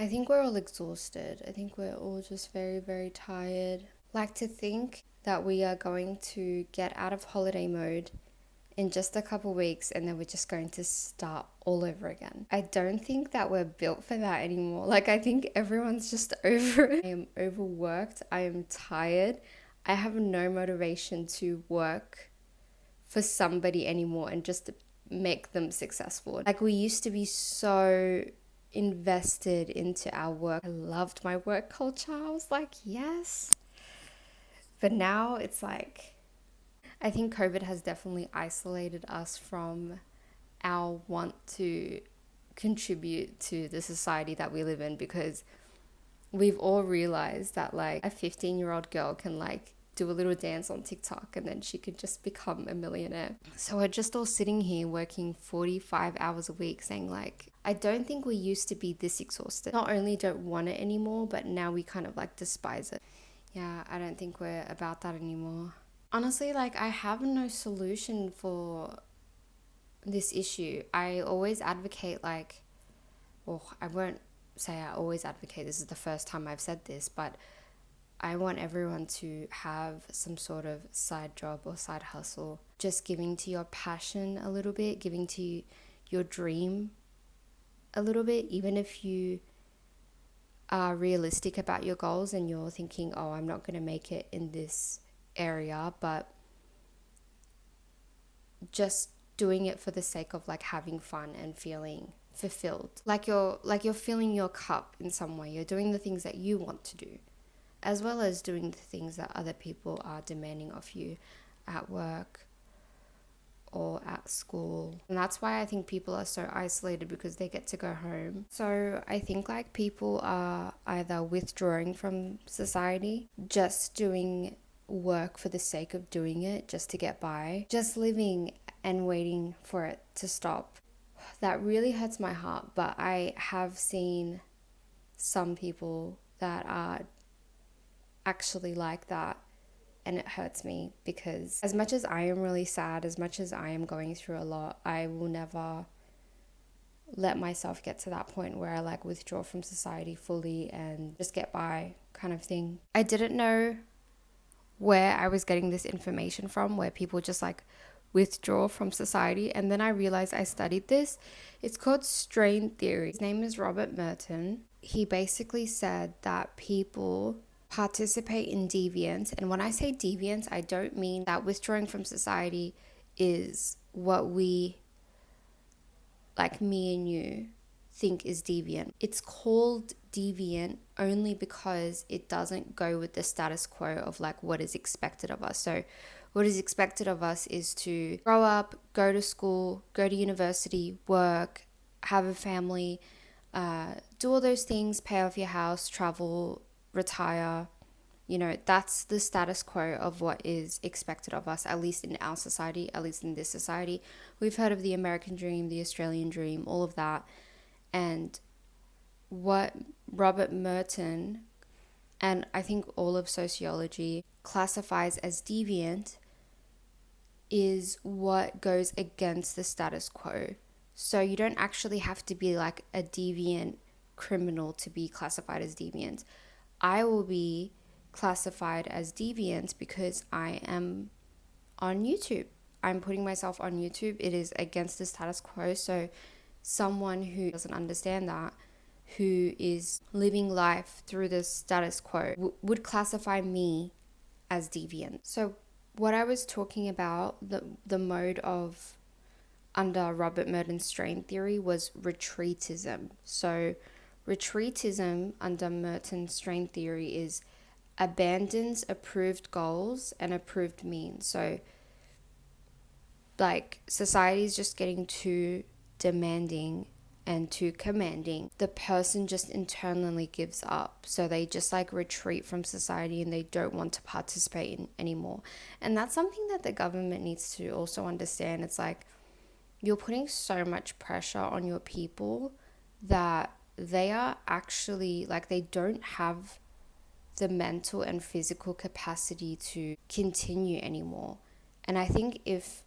I think we're all exhausted. I think we're all just very, very tired. Like to think that we are going to get out of holiday mode in just a couple weeks and then we're just going to start all over again. I don't think that we're built for that anymore. Like, I think everyone's just over it. I am overworked. I am tired. I have no motivation to work for somebody anymore and just make them successful. Like, we used to be so invested into our work. I loved my work culture. I was like, yes. But now it's like, I think COVID has definitely isolated us from our want to contribute to the society that we live in, because we've all realized that like a 15-year-old girl can like do a little dance on TikTok and then she could just become a millionaire. So we're just all sitting here working 45 hours a week saying like, I don't think we used to be this exhausted. Not only don't want it anymore, but now we kind of like despise it. Yeah, I don't think we're about that anymore. Honestly, like I have no solution for this issue. I always advocate like, well, I won't say I always advocate, this is the first time I've said this, but I want everyone to have some sort of side job or side hustle, just giving to your passion a little bit, giving to your dream a little bit, even if you are realistic about your goals and you're thinking, oh, I'm not going to make it in this area, but just doing it for the sake of like having fun and feeling fulfilled. Like you're filling your cup in some way. You're doing the things that you want to do, as well as doing the things that other people are demanding of you at work or at school. And that's why I think people are so isolated, because they get to go home. So I think like people are either withdrawing from society, just doing work for the sake of doing it, just to get by, just living and waiting for it to stop. That really hurts my heart, but I have seen some people that are actually like that, and it hurts me, because as much as I am really sad, as much as I am going through a lot, I will never let myself get to that point where I like withdraw from society fully and just get by kind of thing. I didn't know where I was getting this information from, where people just like withdraw from society, and then I realized I studied this. It's called strain theory. His name is Robert Merton. He basically said that people participate in deviance, and when I say deviance, I don't mean that withdrawing from society is what we, like me and you, think is deviant. It's called deviant only because it doesn't go with the status quo of like what is expected of us. So what is expected of us is to grow up, go to school, go to university, work, have a family, do all those things, pay off your house, travel, retire. You know, that's the status quo of what is expected of us, at least in our society, at least in this society. We've heard of the American dream, the Australian dream, all of that. And what Robert Merton, and I think all of sociology, classifies as deviant is what goes against the status quo. So you don't actually have to be like a deviant criminal to be classified as deviant. I will be classified as deviant because I am on YouTube. I'm putting myself on YouTube. It is against the status quo. So someone who doesn't understand that, who is living life through the status quo, would classify me as deviant. So what I was talking about, the mode of under Robert Merton's strain theory, was retreatism. So retreatism under Merton's strain theory is abandons approved goals and approved means. So like society is just getting too demanding and too commanding. The person just internally gives up. So they just like retreat from society and they don't want to participate in anymore. And that's something that the government needs to also understand. It's like you're putting so much pressure on your people that they are actually like, they don't have the mental and physical capacity to continue anymore. And I think, if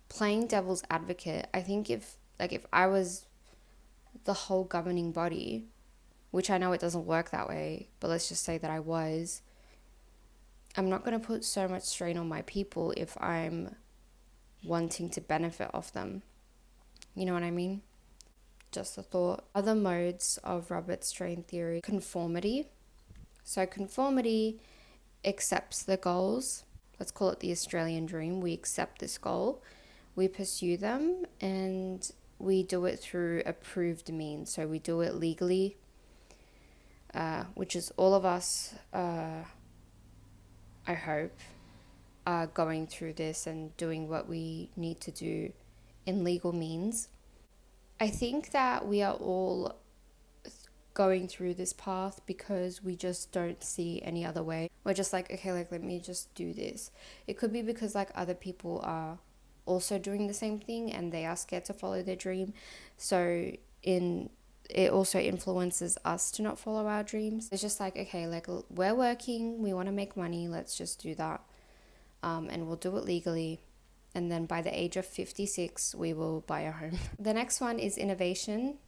playing devil's advocate, I think if I was the whole governing body, which I know it doesn't work that way, but let's just say that I was, I'm not going to put so much strain on my people if I'm wanting to benefit off them. You know what I mean? Just a thought. Other modes of Robert strain theory: conformity. So conformity accepts the goals. Let's call it the Australian dream. We accept this goal, we pursue them, and we do it through approved means. So we do it legally, which is all of us, I hope, are going through this and doing what we need to do in legal means. I think that we are all going through this path because we just don't see any other way. We're just like, okay, like, let me just do this. It could be because like other people are also doing the same thing and they are scared to follow their dream. So it also influences us to not follow our dreams. It's just like, okay, like, we're working, we want to make money, let's just do that. And we'll do it legally. And then by the age of 56, we will buy a home. The next one is innovation.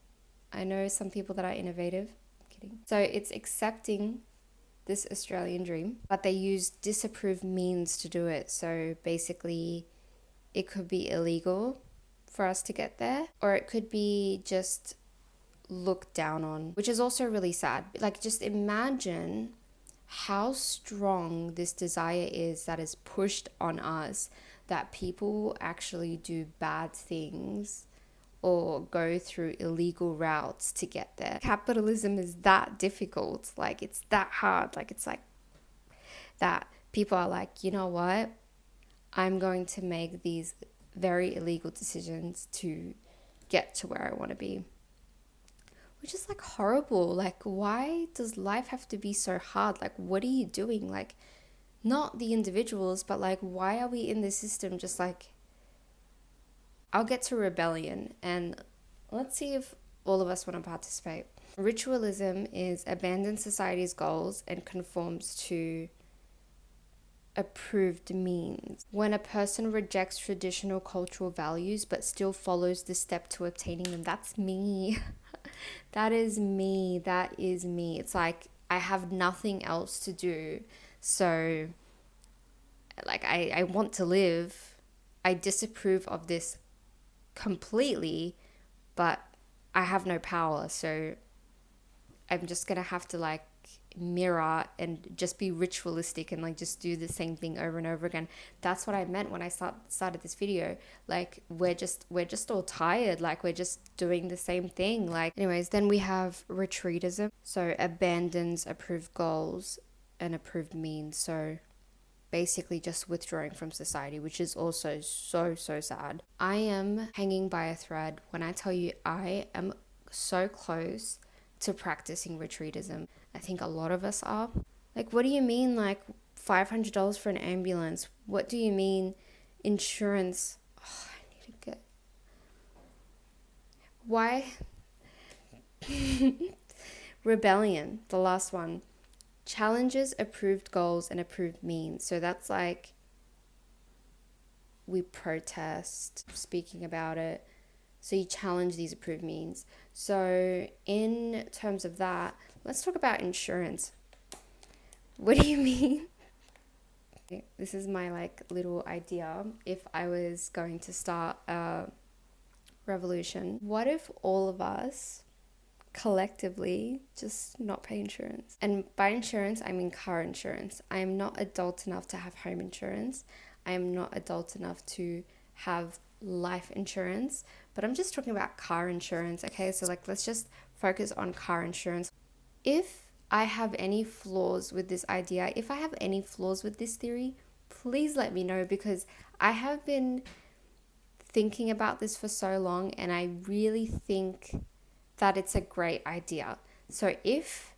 I know some people that are innovative. I'm kidding. So it's accepting this Australian dream, but they use disapproved means to do it. So basically, it could be illegal for us to get there, or it could be just looked down on, which is also really sad. Like, just imagine how strong this desire is that is pushed on us, that people actually do bad things or go through illegal routes to get there. Capitalism is that difficult. Like, it's that hard. Like, it's like that people are like, you know what? I'm going to make these very illegal decisions to get to where I want to be. Which is like horrible. Like, why does life have to be so hard? Like, what are you doing? Like, not the individuals, but like, why are we in this system? Just like, I'll get to rebellion and let's see if all of us want to participate. Ritualism is abandon society's goals and conforms to approved means. When a person rejects traditional cultural values but still follows the step to obtaining them. That's me. That is me. That is me. It's like, I have nothing else to do. So, like, I want to live. I disapprove of this completely, but I have no power. So I'm just going to have to like mirror and just be ritualistic and like just do the same thing over and over again. That's what I meant when I started this video. Like, we're just all tired. Like, we're just doing the same thing. Like, anyways, then we have retreatism. So abandons approved goals and approved means. So basically just withdrawing from society, which is also so sad. I am hanging by a thread when I tell you I am so close to practicing retreatism. I think a lot of us are. Like, what do you mean, like, $500 for an ambulance? What do you mean insurance? Oh, I need to get... Why? Rebellion, the last one. Challenges approved goals and approved means. So that's like, we protest, speaking about it. So you challenge these approved means. So in terms of that, let's talk about insurance. What do you mean? This is my like little idea. If I was going to start a revolution, what if all of us collectively just not pay insurance? And by insurance, I mean car insurance. I am not adult enough to have home insurance. I am not adult enough to have life insurance, but I'm just talking about car insurance. Okay, so like, let's just focus on car insurance. If I have any flaws with this idea, if I have any flaws with this theory, please let me know, because I have been thinking about this for so long and I really think that it's a great idea. So if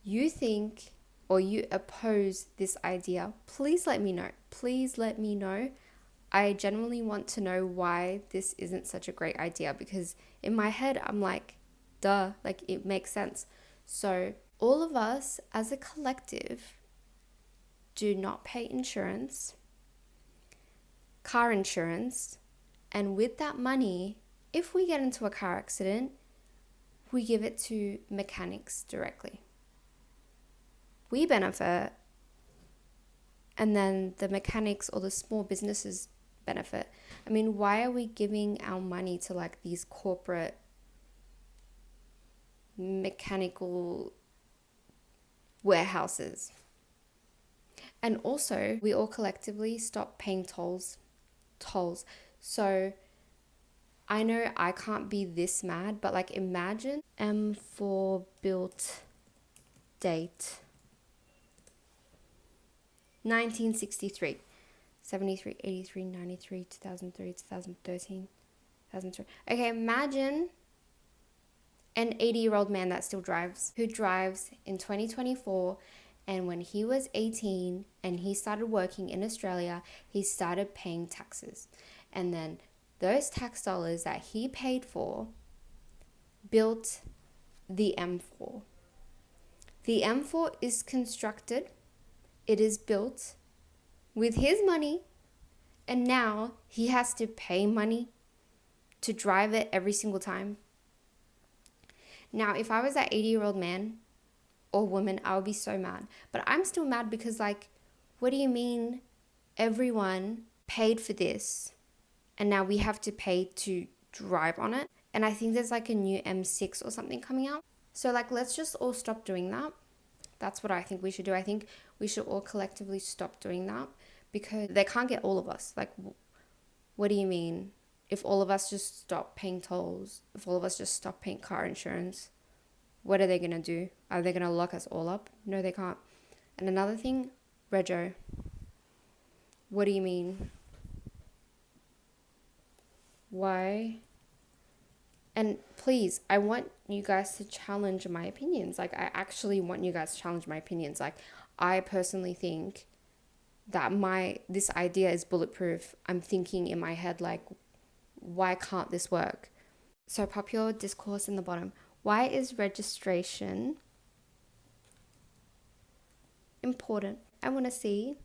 you think or you oppose this idea, please let me know. Please let me know. I genuinely want to know why this isn't such a great idea, because in my head, I'm like, duh, like, it makes sense. So all of us as a collective do not pay insurance, car insurance, and with that money, if we get into a car accident, we give it to mechanics directly. We benefit, and then the mechanics or the small businesses benefit. I mean, why are we giving our money to like these corporate mechanical warehouses? And also, we all collectively stop paying tolls. So I know I can't be this mad, but like imagine M4 built date 1963, 73, 83, 93, 2003, 2013, 2003. Okay, imagine an 80-year-old man that still drives, who drives in 2024, and when he was 18 and he started working in Australia, he started paying taxes. And then those tax dollars that he paid for built the M4. The M4 is constructed, it is built with his money, and now he has to pay money to drive it every single time. Now, if I was that 80-year-old man or woman, I would be so mad. But I'm still mad because, like, what do you mean everyone paid for this and now we have to pay to drive on it? And I think there's like a new M6 or something coming out. So, like, let's just all stop doing that. That's what I think we should do. I think we should all collectively stop doing that because they can't get all of us. Like, what do you mean? If all of us just stop paying tolls, if all of us just stop paying car insurance, what are they going to do? Are they going to lock us all up? No, they can't. And another thing, Rego. What do you mean? Why? And please, I want you guys to challenge my opinions. Like, I actually want you guys to challenge my opinions. Like, I personally think that this idea is bulletproof. I'm thinking in my head, like, why can't this work? So pop your discourse in the bottom. Why is registration important? I want to see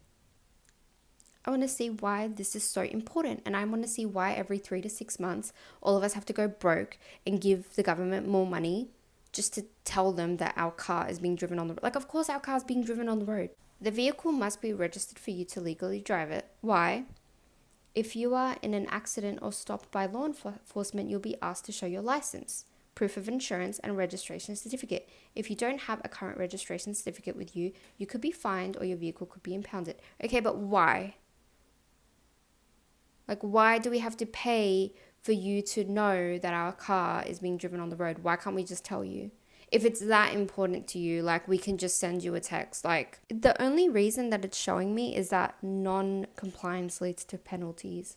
why this is so important. And I want to see why every 3 to 6 months, all of us have to go broke and give the government more money just to tell them that our car is being driven on the road. Like, of course our car is being driven on the road. The vehicle must be registered for you to legally drive it. Why? If you are in an accident or stopped by law enforcement, you'll be asked to show your license, proof of insurance, and registration certificate. If you don't have a current registration certificate with you, you could be fined or your vehicle could be impounded. Okay, but why? Like, why do we have to pay for you to know that our car is being driven on the road? Why can't we just tell you? If it's that important to you, like, we can just send you a text. Like, the only reason that it's showing me is that non-compliance leads to penalties.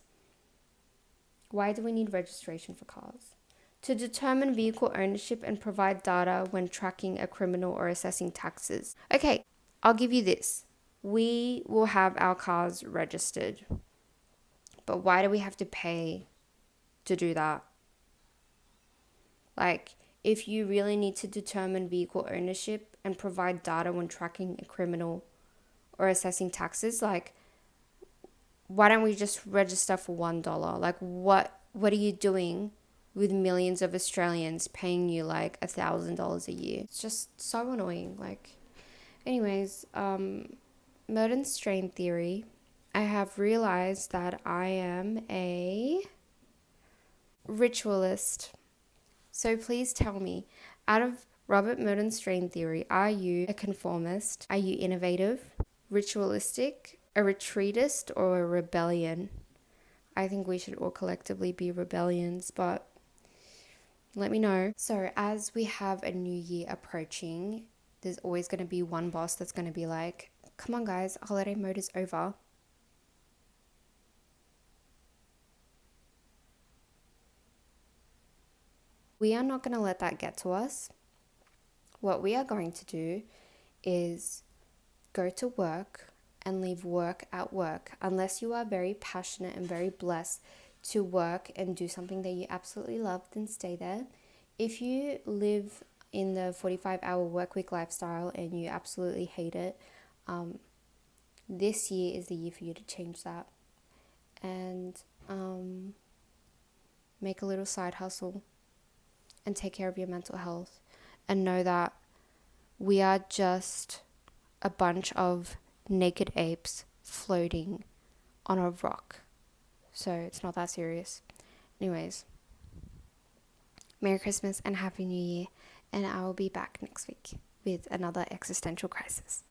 Why do we need registration for cars? To determine vehicle ownership and provide data when tracking a criminal or assessing taxes. Okay, I'll give you this. We will have our cars registered. But why do we have to pay to do that? Like, if you really need to determine vehicle ownership and provide data when tracking a criminal or assessing taxes, like, why don't we just register for $1? Like, what are you doing with millions of Australians paying you like $1,000 a year? It's just so annoying. Like, anyways, Merton strain theory. I have realized that I am a ritualist. So please tell me, out of Robert Merton's strain theory, are you a conformist? Are you innovative, ritualistic, a retreatist, or a rebellion? I think we should all collectively be rebellions, but let me know. So as we have a new year approaching, there's always going to be one boss that's going to be like, come on guys, holiday mode is over. We are not going to let that get to us. What we are going to do is go to work and leave work at work, unless you are very passionate and very blessed to work and do something that you absolutely love, then stay there. If you live in the 45-hour work week lifestyle and you absolutely hate it, this year is the year for you to change that and make a little side hustle and take care of your mental health, and know that we are just a bunch of naked apes floating on a rock. So it's not that serious. Anyways, Merry Christmas and Happy New Year, and I will be back next week with another existential crisis.